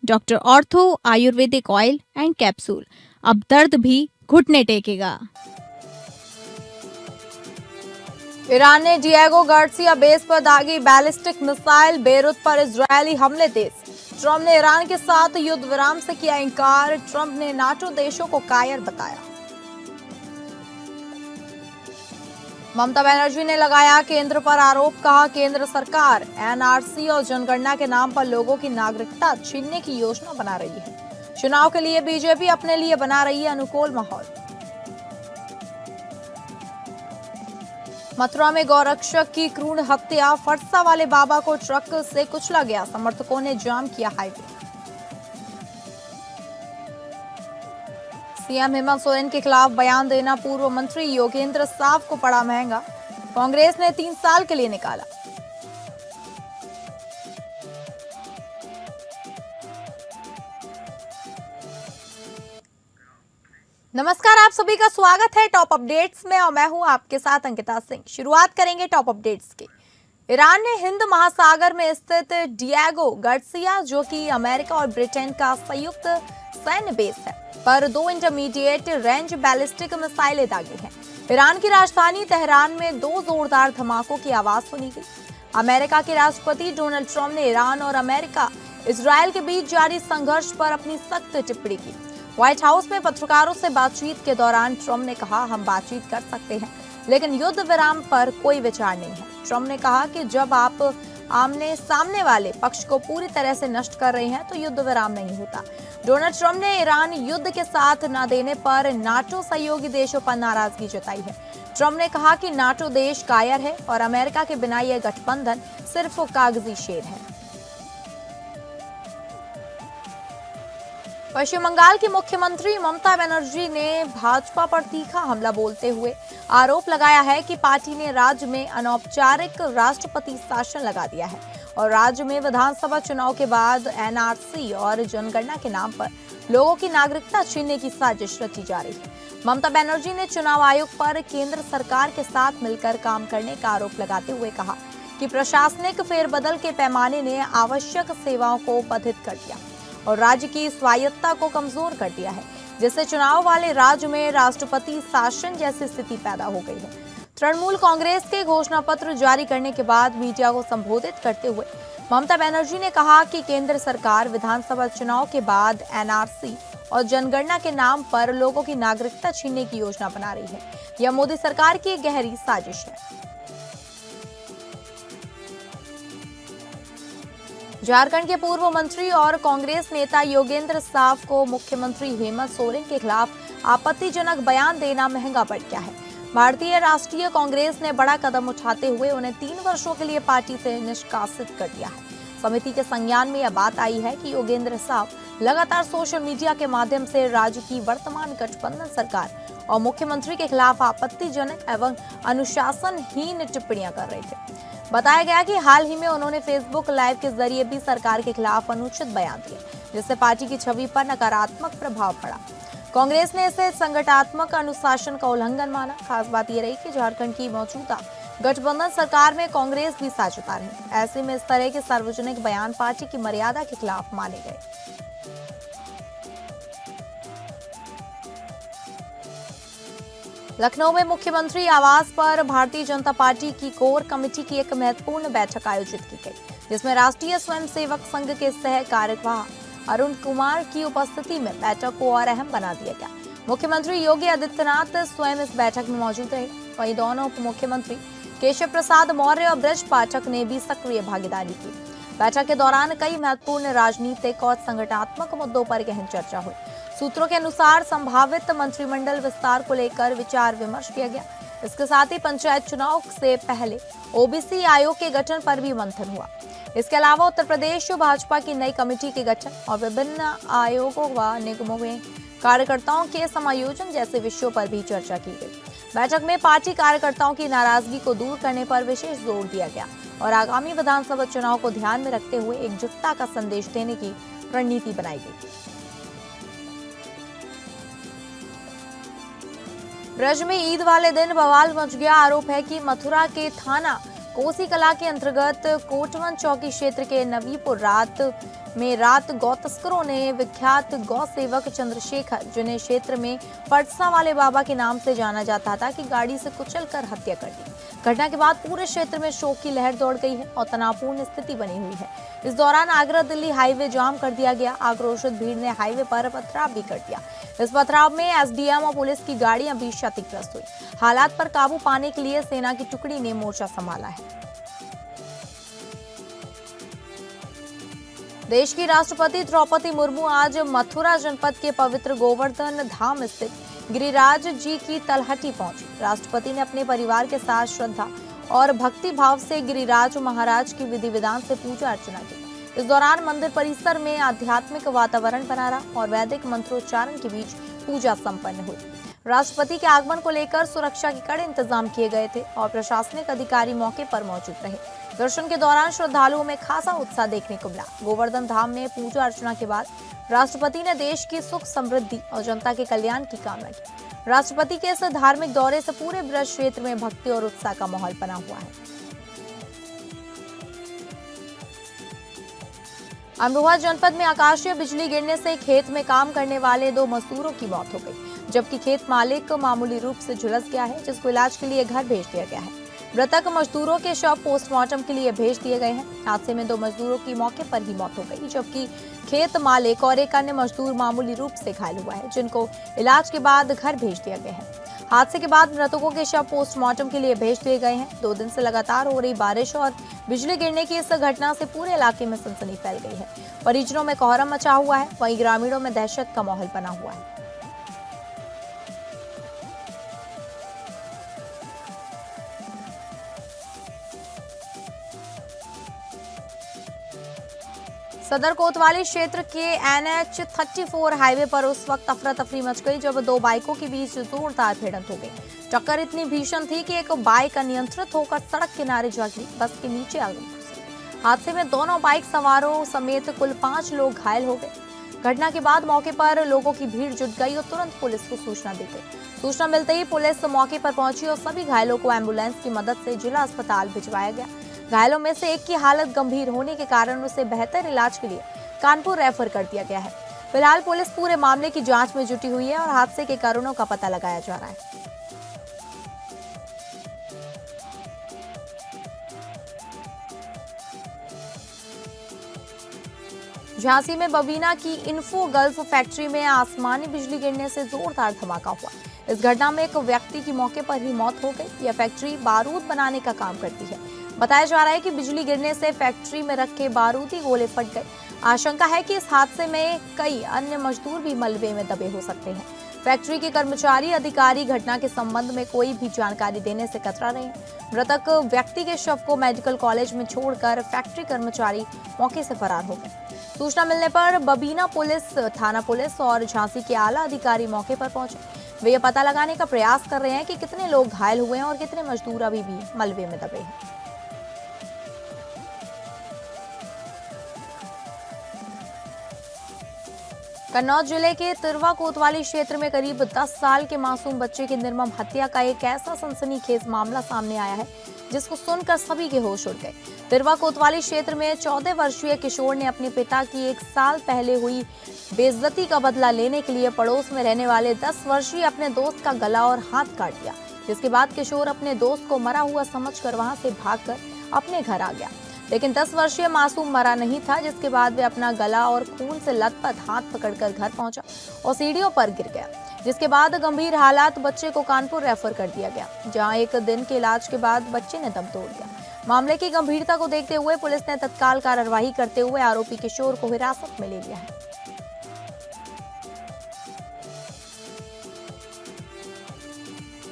Doctor ortho Ayurvedic oil and capsule, अब दर्द भी घुटने टेकेगा। ईरान ने डिएगो गार्सिया बेस पर दागी बैलिस्टिक मिसाइल, बेरूत पर इजरायली हमले तेज। ट्रंप ने ईरान के साथ युद्ध विराम से किया इंकार। ट्रंप ने नाटो देशों को कायर बताया। ममता बनर्जी ने लगाया केंद्र पर आरोप, कहा केंद्र सरकार एनआरसी और जनगणना के नाम पर लोगों की नागरिकता छीनने की योजना बना रही है। चुनाव के लिए बीजेपी अपने लिए बना रही है अनुकूल माहौल। मथुरा में गौरक्षक की क्रूर हत्या, फरसा वाले बाबा को ट्रक से कुचला गया, समर्थकों ने जाम किया हाईवे। सीएम हेमंत सोरेन के खिलाफ बयान देना पूर्व मंत्री योगेंद्र साव को पड़ा महंगा, कांग्रेस ने 3 साल के लिए निकाला। नमस्कार, आप सभी का स्वागत है टॉप अपडेट्स में और मैं हूं आपके साथ अंकिता सिंह। शुरुआत करेंगे टॉप अपडेट्स की। ईरान ने हिंद महासागर में स्थित डिएगो गार्सिया, जो कि अमेरिका और ब्रिटेन का संयुक्त सैन्य बेस है, पर 2 इंटरमीडिएट रेंज बैलिस्टिक मिसाइलें दागी हैं। ईरान की राजधानी तेहरान में 2 जोरदार धमाकों की आवाज सुनी गई। अमेरिका के राष्ट्रपति डोनाल्ड ट्रंप ने ईरान और अमेरिका इजरायल के बीच जारी संघर्ष पर अपनी सख्त टिप्पणी की। व्हाइट हाउस में पत्रकारों से बातचीत के दौरान ट्रंप ने कहा, हम बातचीत कर सकते हैं, लेकिन युद्ध विराम पर कोई विचार नहीं है। ट्रंप ने कहा कि जब आप आमने सामने वाले पक्ष को पूरी तरह से नष्ट कर रहे हैं तो युद्ध विराम नहीं होता। डोनाल्ड ट्रंप ने ईरान युद्ध के साथ न देने पर नाटो सहयोगी देशों पर नाराजगी जताई है। ट्रंप ने कहा कि नाटो देश कायर है और अमेरिका के बिना यह गठबंधन सिर्फ कागजी शेर है। पश्चिम बंगाल की मुख्यमंत्री ममता बनर्जी ने भाजपा पर तीखा हमला बोलते हुए आरोप लगाया है कि पार्टी ने राज्य में अनौपचारिक राष्ट्रपति शासन लगा दिया है और राज्य में विधानसभा चुनाव के बाद एनआरसी और जनगणना के नाम पर लोगों की नागरिकता छीनने की साजिश रची जा रही है। ममता बनर्जी ने चुनाव आयोग पर केंद्र सरकार के साथ मिलकर काम करने का आरोप लगाते हुए कहा कि प्रशासनिक फेरबदल के पैमाने ने आवश्यक सेवाओं को बाधित कर दिया और राज्य की स्वायत्तता को कमजोर कर दिया है, जिससे चुनाव वाले राज्य में राष्ट्रपति शासन जैसी स्थिति पैदा हो गई है। तृणमूल कांग्रेस के घोषणा पत्र जारी करने के बाद मीडिया को संबोधित करते हुए ममता बनर्जी ने कहा कि केंद्र सरकार विधानसभा चुनाव के बाद एनआरसी और जनगणना के नाम पर लोगों की नागरिकता छीनने की योजना बना रही है। यह मोदी सरकार की गहरी साजिश है। झारखंड के पूर्व मंत्री और कांग्रेस नेता योगेंद्र साव को मुख्यमंत्री हेमंत सोरेन के खिलाफ आपत्तिजनक बयान देना महंगा पड़ गया है। भारतीय राष्ट्रीय कांग्रेस ने बड़ा कदम उठाते हुए उन्हें 3 वर्षों के लिए पार्टी से निष्कासित कर दिया है। समिति के संज्ञान में यह बात आई है कि योगेंद्र साव लगातार सोशल मीडिया के माध्यम से राज्य की वर्तमान गठबंधन सरकार और मुख्यमंत्री के खिलाफ आपत्तिजनक एवं अनुशासनहीन टिप्पणियां कर रहे थे। बताया गया कि हाल ही में उन्होंने फेसबुक लाइव के जरिए भी सरकार के खिलाफ अनुचित बयान दिए, जिससे पार्टी की छवि पर नकारात्मक प्रभाव पड़ा। कांग्रेस ने इसे संगठनात्मक अनुशासन का उल्लंघन माना। खास बात यह रही कि झारखंड की मौजूदा गठबंधन सरकार में कांग्रेस भी साझेदार है। ऐसे में इस तरह के सार्वजनिक बयान पार्टी की मर्यादा के खिलाफ माने गए। लखनऊ में मुख्यमंत्री आवास पर भारतीय जनता पार्टी की कोर कमेटी की एक महत्वपूर्ण बैठक आयोजित की गई, जिसमें राष्ट्रीय स्वयंसेवक संघ के सह कार्यवाह अरुण कुमार की उपस्थिति में बैठक को और अहम बना दिया गया। मुख्यमंत्री योगी आदित्यनाथ स्वयं इस बैठक में मौजूद रहे। वहीं दोनों उप मुख्यमंत्री केशव प्रसाद मौर्य और ब्रज पाठक ने भी सक्रिय भागीदारी की। बैठक के दौरान कई महत्वपूर्ण राजनीतिक और संगठनात्मक मुद्दों पर गहन चर्चा हुई। सूत्रों के अनुसार संभावित मंत्रिमंडल विस्तार को लेकर विचार विमर्श किया गया। इसके साथ ही पंचायत चुनाव से पहले ओबीसी आयोग के गठन पर भी मंथन हुआ। इसके अलावा उत्तर प्रदेश भाजपा की नई कमेटी के गठन और विभिन्न आयोगों व निगमों में कार्यकर्ताओं के समायोजन जैसे विषयों पर भी चर्चा की गई। बैठक में पार्टी कार्यकर्ताओं की नाराजगी को दूर करने पर विशेष जोर दिया गया और आगामी विधानसभा चुनाव को ध्यान में रखते हुए एकजुटता का संदेश देने की रणनीति बनाई गई। ब्रज में ईद वाले दिन बवाल मच गया। आरोप है कि मथुरा के थाना कोसी कला के अंतर्गत कोटवन चौकी क्षेत्र के नवीपुर रात में रात गौ तस्करों ने विख्यात गौ सेवक चंद्रशेखर, जिन्हें क्षेत्र में पटसा वाले बाबा के नाम से जाना जाता था, की गाड़ी से कुचलकर हत्या कर दी। घटना के बाद पूरे क्षेत्र में शोक की लहर दौड़ गई है और तनावपूर्ण स्थिति बनी हुई है। इस दौरान आगरा दिल्ली हाईवे जाम कर दिया गया। आक्रोशित भीड़ ने हाईवे पर पथराव भी कर दिया। इस पथराव में एसडीएम और पुलिस की गाड़ियां भी क्षतिग्रस्त हुई। हालात पर काबू पाने के लिए सेना की टुकड़ी ने मोर्चा संभाला है। देश की राष्ट्रपति द्रौपदी मुर्मू आज मथुरा जनपद के पवित्र गोवर्धन धाम स्थित गिरिराज जी की तलहटी पहुंची। राष्ट्रपति ने अपने परिवार के साथ श्रद्धा और भक्ति भाव से गिरिराज महाराज की विधि विधान से पूजा अर्चना की। इस दौरान मंदिर परिसर में आध्यात्मिक वातावरण बना रहा और वैदिक मंत्रोच्चारण के बीच पूजा संपन्न हुई। राष्ट्रपति के आगमन को लेकर सुरक्षा के कड़े इंतजाम किए गए थे और प्रशासनिक अधिकारी मौके पर मौजूद रहे। दर्शन के दौरान श्रद्धालुओं में खासा उत्साह देखने को मिला। गोवर्धन धाम में पूजा अर्चना के बाद राष्ट्रपति ने देश की सुख समृद्धि और जनता के कल्याण की कामना की। राष्ट्रपति के इस धार्मिक दौरे से पूरे ब्रज क्षेत्र में भक्ति और उत्साह का माहौल बना हुआ है। अमरोहा जनपद में आकाशीय बिजली गिरने से खेत में काम करने वाले 2 मजदूरों की मौत हो गई, जबकि खेत मालिक मामूली रूप से झुलस गया है, जिसको इलाज के लिए घर भेज दिया गया है। मृतक मजदूरों के शव पोस्टमार्टम के लिए भेज दिए गए हैं। हादसे में 2 मजदूरों की मौके पर ही मौत हो गई, जबकि खेत मालिक और एक अन्य मजदूर मामूली रूप से घायल हुआ है, जिनको इलाज के बाद घर भेज दिया गया है। हादसे के बाद मृतकों के शव पोस्टमार्टम के लिए भेज दिए गए हैं। 2 दिन से लगातार हो रही बारिश और बिजली गिरने की इस घटना से पूरे इलाके में सनसनी फैल गई है। परिजनों में कोहराम मचा हुआ है, वहीं ग्रामीणों में दहशत का माहौल बना हुआ है। सदर कोतवाली क्षेत्र के NH 34 हाईवे पर उस वक्त अफरा तफरी मच गई जब 2 बाइकों के बीच जोरदार भिड़ंत हो गई। टक्कर इतनी भीषण थी कि एक बाइक अनियंत्रित होकर सड़क किनारे जा गिरी, बस के नीचे आ गई। हादसे में दोनों बाइक सवारों समेत कुल 5 लोग घायल हो गए। घटना के बाद मौके पर लोगों की भीड़ जुट गई और तुरंत पुलिस को सूचना दी गई। सूचना मिलते ही पुलिस मौके पर पहुंची और सभी घायलों को एम्बुलेंस की मदद से जिला अस्पताल भिजवाया गया। घायलों में से एक की हालत गंभीर होने के कारण उसे बेहतर इलाज के लिए कानपुर रेफर कर दिया गया है। फिलहाल पुलिस पूरे मामले की जांच में जुटी हुई है और हादसे के कारणों का पता लगाया जा रहा है। झांसी में बबीना की इन्फो गल्फ फैक्ट्री में आसमानी बिजली गिरने से जोरदार धमाका हुआ। इस घटना में एक व्यक्ति की मौके पर ही मौत हो गई। यह फैक्ट्री बारूद बनाने का काम करती है। बताया जा रहा है कि बिजली गिरने से फैक्ट्री में रखे बारूदी गोले फट गए। आशंका है कि इस हादसे में कई अन्य मजदूर भी मलबे में दबे हो सकते हैं। फैक्ट्री के कर्मचारी अधिकारी घटना के संबंध में कोई भी जानकारी देने से कतरा रहे हैं। मृतक व्यक्ति के शव को मेडिकल कॉलेज में छोड़कर फैक्ट्री कर्मचारी मौके से फरार हो गए। सूचना मिलने पर बबीना पुलिस, थाना पुलिस और झांसी के आला अधिकारी मौके पर पहुंचे। वे ये पता लगाने का प्रयास कर रहे हैं कि कितने लोग घायल हुए हैं और कितने मजदूर अभी भी मलबे में दबे हैं। कन्नौज जिले के तिरवा कोतवाली क्षेत्र में करीब 10 साल के मासूम बच्चे की निर्मम हत्या का एक ऐसा सनसनीखेज मामला सामने आया है जिसको सुनकर सभी के होश उड़ गए। तिरवा कोतवाली क्षेत्र में 14 वर्षीय किशोर ने अपने पिता की 1 साल पहले हुई बेइज्जती का बदला लेने के लिए पड़ोस में रहने वाले 10 वर्षीय अपने दोस्त का गला और हाथ काट दिया, जिसके बाद किशोर अपने दोस्त को मरा हुआ समझकर वहां से भागकर अपने घर आ गया। लेकिन 10 वर्षीय मासूम मरा नहीं था, जिसके बाद वे अपना गला और खून से लथपथ हाथ पकड़कर घर पहुंचा और सीढ़ियों पर गिर गया, जिसके बाद गंभीर हालात बच्चे को कानपुर रेफर कर दिया गया, जहां 1 दिन के इलाज के बाद बच्चे ने दम तोड़ दिया। मामले की गंभीरता को देखते हुए पुलिस ने तत्काल कार्रवाई करते हुए आरोपी किशोर को हिरासत में ले लिया है।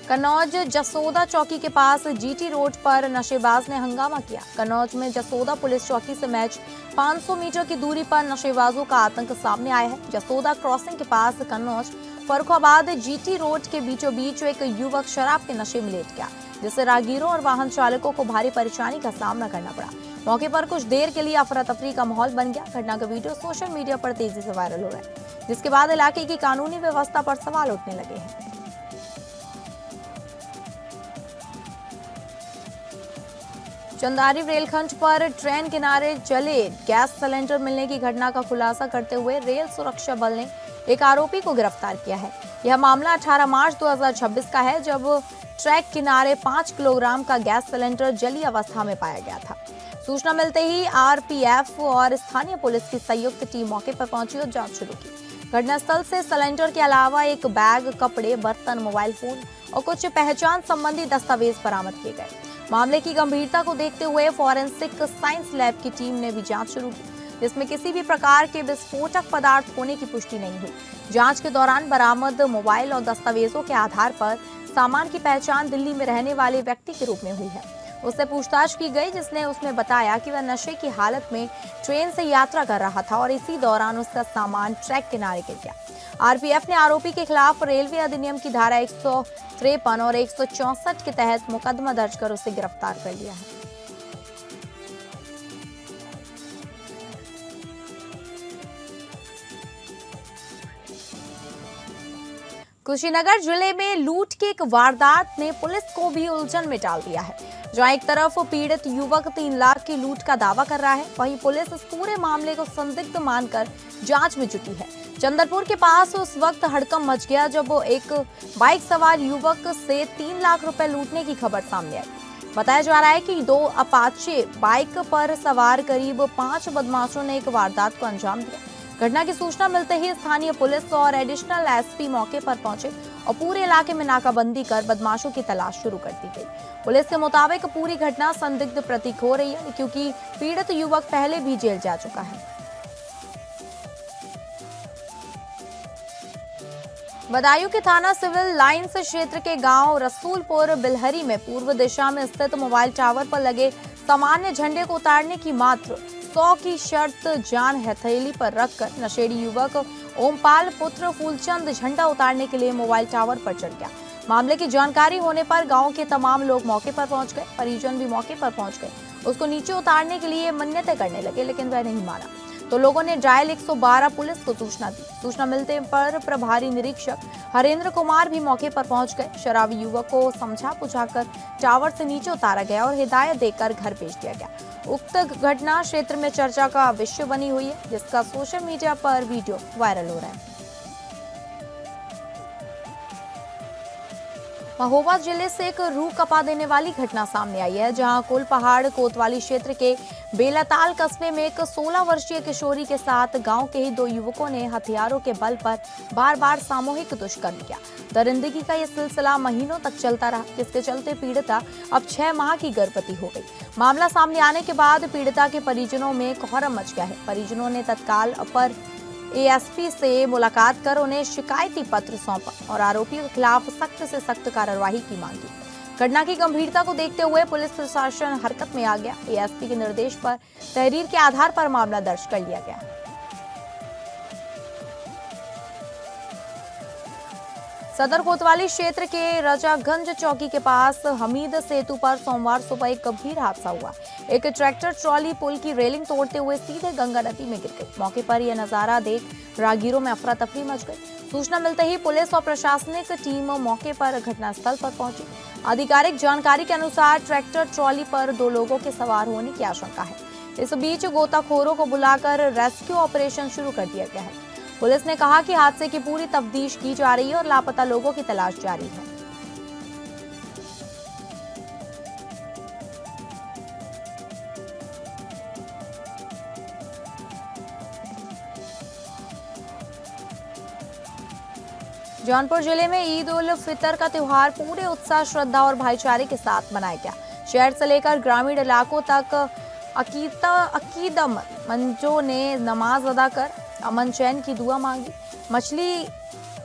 कन्नौज जसोदा चौकी के पास जीटी रोड पर नशेबाज ने हंगामा किया। कन्नौज में जसोदा पुलिस चौकी से मैच 500 मीटर की दूरी पर नशेबाजों का आतंक सामने आया है। जसोदा क्रॉसिंग के पास कन्नौज फर्रुखाबाद जीटी रोड के बीचों बीच एक युवक शराब के नशे में लेट गया, जिससे राहगीरों और वाहन चालकों को भारी परेशानी का सामना करना पड़ा। मौके पर कुछ देर के लिए अफरा तफरी का माहौल बन गया। घटना का वीडियो सोशल मीडिया पर तेजी से वायरल हो रहा है, जिसके बाद इलाके की कानूनी व्यवस्था पर सवाल उठने लगे हैं। चंदारी रेलखंड पर ट्रेन किनारे जले गैस सिलेंडर मिलने की घटना का खुलासा करते हुए रेल सुरक्षा बल ने एक आरोपी को गिरफ्तार किया है। यह मामला 18 मार्च 2026 का है, जब ट्रैक किनारे 5 किलोग्राम का गैस सिलेंडर जली अवस्था में पाया गया था। सूचना मिलते ही आरपीएफ और स्थानीय पुलिस की संयुक्त टीम मौके पर पहुंची और जांच शुरू की। घटनास्थल से सिलेंडर के अलावा एक बैग, कपड़े, बर्तन, मोबाइल फोन और कुछ पहचान संबंधी दस्तावेज बरामद किए गए। मामले की गंभीरता को देखते हुए फॉरेंसिक साइंस लैब की टीम ने भी जांच शुरू की, जिसमें किसी भी प्रकार के विस्फोटक पदार्थ होने की पुष्टि नहीं हुई। जांच के दौरान बरामद मोबाइल और दस्तावेजों के आधार पर सामान की पहचान दिल्ली में रहने वाले व्यक्ति के रूप में हुई है। उससे पूछताछ की गई, जिसने उसमें बताया कि वह नशे की हालत में ट्रेन से यात्रा कर रहा था और इसी दौरान उसका सामान ट्रैक किनारे गिर गया। आरपीएफ ने आरोपी के खिलाफ रेलवे अधिनियम की धारा 153 और 164 के तहत मुकदमा दर्ज कर उसे गिरफ्तार कर लिया है। कुशीनगर जिले में लूट की एक वारदात ने पुलिस को भी उलझन में डाल दिया है। जहां एक तरफ पीड़ित युवक 3 लाख की लूट का दावा कर रहा है, वहीं पुलिस इस पूरे मामले को संदिग्ध मानकर जांच में जुटी है। चंदरपुर के पास उस वक्त हड़कंप मच गया जब एक बाइक सवार युवक से 3 लाख रुपए लूटने की खबर सामने आई। बताया जा रहा है कि 2 अपाचे बाइक पर सवार करीब 5 बदमाशों ने एक वारदात को अंजाम दिया। घटना की सूचना मिलते ही स्थानीय पुलिस और एडिशनल एसपी मौके पर पहुंचे और पूरे इलाके में नाकाबंदी कर बदमाशों की तलाश शुरू कर दी गई। पुलिस के मुताबिक पूरी घटना संदिग्ध प्रतीक हो रही है, क्योंकि पीड़ित युवक पहले भी जेल जा चुका है। बदायूं के थाना सिविल लाइंस क्षेत्र के गांव रसूलपुर बिलहरी में पूर्व दिशा में स्थित मोबाइल टावर पर लगे सामान्य झंडे को उतारने की मात्र 100 की शर्त जान हथेली पर रखकर नशेड़ी युवक ओमपाल पुत्र फूलचंद झंडा उतारने के लिए मोबाइल टावर पर चढ़ गया। मामले की जानकारी होने पर गांव के तमाम लोग मौके पर पहुंच गए। परिजन भी मौके पर पहुंच गए। उसको नीचे उतारने के लिए मन्नतें करने लगे, लेकिन वह नहीं माना। तो लोगों ने डायल 112 पुलिस को सूचना दी। सूचना मिलते पर प्रभारी निरीक्षक हरेंद्र कुमार भी मौके पर पहुंच गए। शराबी युवक को समझा बुझाकर टावर से नीचे उतारा गया और हिदायत देकर घर भेज दिया गया। उक्त घटना क्षेत्र में चर्चा का विषय बनी हुई है, जिसका सोशल मीडिया पर वीडियो वायरल हो रहा है। महोबा जिले से एक रूह कपा देने वाली घटना सामने आई है, जहां कुलपहाड़ कोतवाली क्षेत्र के बेलाताल कस्बे में एक 16 वर्षीय किशोरी के साथ गांव के ही 2 युवकों ने हथियारों के बल पर बार बार सामूहिक दुष्कर्म किया। दरिंदगी का यह सिलसिला महीनों तक चलता रहा, जिसके चलते पीड़िता अब 6 माह की गर्भवती हो गई। मामला सामने आने के बाद पीड़िता के परिजनों में कोहराम मच गया है। परिजनों ने तत्काल अपर एएसपी से मुलाकात कर उन्हें शिकायती पत्र सौंपा और आरोपियों के खिलाफ सख्त से सख्त कार्रवाई की मांग की। घटना की गंभीरता को देखते हुए पुलिस प्रशासन हरकत में आ गया। एएसपी के निर्देश पर तहरीर के आधार पर मामला दर्ज कर लिया गया। सदर कोतवाली क्षेत्र के रजागंज चौकी के पास हमीद सेतु पर सोमवार सुबह एक गंभीर हादसा हुआ। एक ट्रैक्टर ट्रॉली पुल की रेलिंग तोड़ते हुए सीधे गंगा नदी में गिर गई। मौके पर यह नजारा देख राहगीरों में अफरा तफरी मच गई। सूचना मिलते ही पुलिस और प्रशासनिक टीम मौके पर घटनास्थल पर पहुंची। आधिकारिक जानकारी के अनुसार ट्रैक्टर ट्रॉली पर 2 लोगों के सवार होने की आशंका है। इस बीच गोताखोरों को बुलाकर रेस्क्यू ऑपरेशन शुरू कर दिया गया है। पुलिस ने कहा कि हादसे की पूरी तफ्तीश की जा रही है और लापता लोगों की तलाश जारी है। जौनपुर जिले में ईद उल फितर का त्योहार पूरे उत्साह, श्रद्धा और भाईचारे के साथ मनाया गया। शहर से लेकर ग्रामीण इलाकों तक अकीदमंदों ने नमाज अदा कर अमन चैन की दुआ मांगी। मछली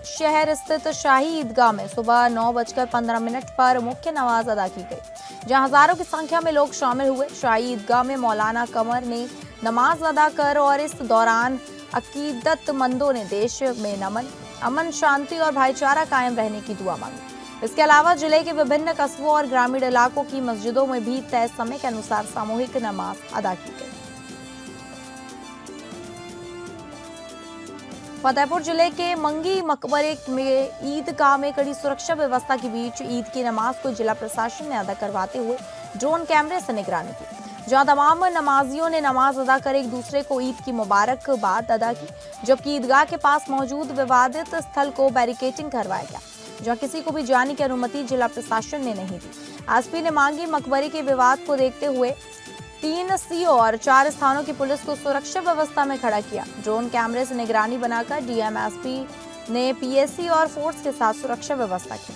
शहर स्थित शाही ईदगाह में सुबह 9:15 पर मुख्य नमाज अदा की गई, जहां हजारों की संख्या में लोग शामिल हुए। शाही ईदगाह में मौलाना कमर ने नमाज अदा कर और इस दौरान अकीदतमंदों ने देश में अमन, शांति और भाईचारा कायम रहने की दुआ मांगी। इसके अलावा जिले के विभिन्न कस्बों और ग्रामीण इलाकों की मस्जिदों में भी तय समय के अनुसार सामूहिक नमाज अदा की गई। फतेहपुर जिले के मंगी मकबरे में ईदगाह में कड़ी सुरक्षा व्यवस्था के बीच ईद की नमाज को जिला प्रशासन ने अदा करवाते हुए ड्रोन कैमरे से निगरानी की, जहां तमाम नमाजियों ने नमाज अदा कर एक दूसरे को ईद की मुबारकबाद अदा की, जबकि ईदगाह के पास मौजूद विवादित स्थल को बैरिकेडिंग करवाया गया, जहां किसी को भी जाने की अनुमति जिला प्रशासन ने नहीं दी। एसपी ने मांगी मकबरे के विवाद को देखते हुए 3 सीओ और 4 स्थानों की पुलिस को सुरक्षा व्यवस्था में खड़ा किया। ड्रोन कैमरे से निगरानी बनाकर डीएम एसपी ने पीएससी और फोर्स के साथ सुरक्षा व्यवस्था की।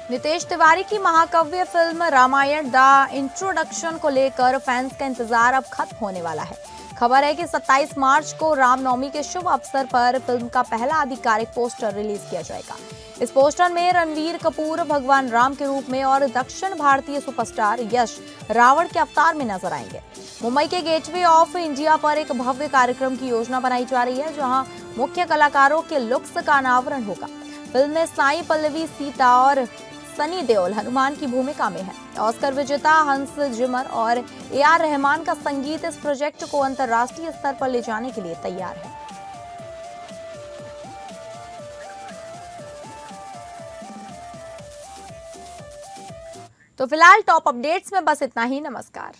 नितेश तिवारी की महाकाव्य फिल्म रामायण द इंट्रोडक्शन को लेकर फैंस का इंतजार अब खत्म होने वाला है। खबर है कि 27 मार्च को रामनवमी के शुभ अवसर पर फिल्म का पहला आधिकारिक पोस्टर रिलीज किया जाएगा। इस पोस्टर में रणवीर कपूर भगवान राम के रूप में और दक्षिण भारतीय सुपरस्टार यश रावण के अवतार में नजर आएंगे। मुंबई के गेटवे ऑफ इंडिया पर एक भव्य कार्यक्रम की योजना बनाई जा रही है, जहां मुख्य कलाकारों के लुक्स का अनावरण होगा। फिल्म में साई पल्लवी सीता और सनी देओल हनुमान की भूमिका में है। ऑस्कर विजेता हंस जिमर और AR रहमान का संगीत इस प्रोजेक्ट को अंतर्राष्ट्रीय स्तर पर ले जाने के लिए तैयार है। तो फिलहाल टॉप अपडेट्स में बस इतना ही। नमस्कार।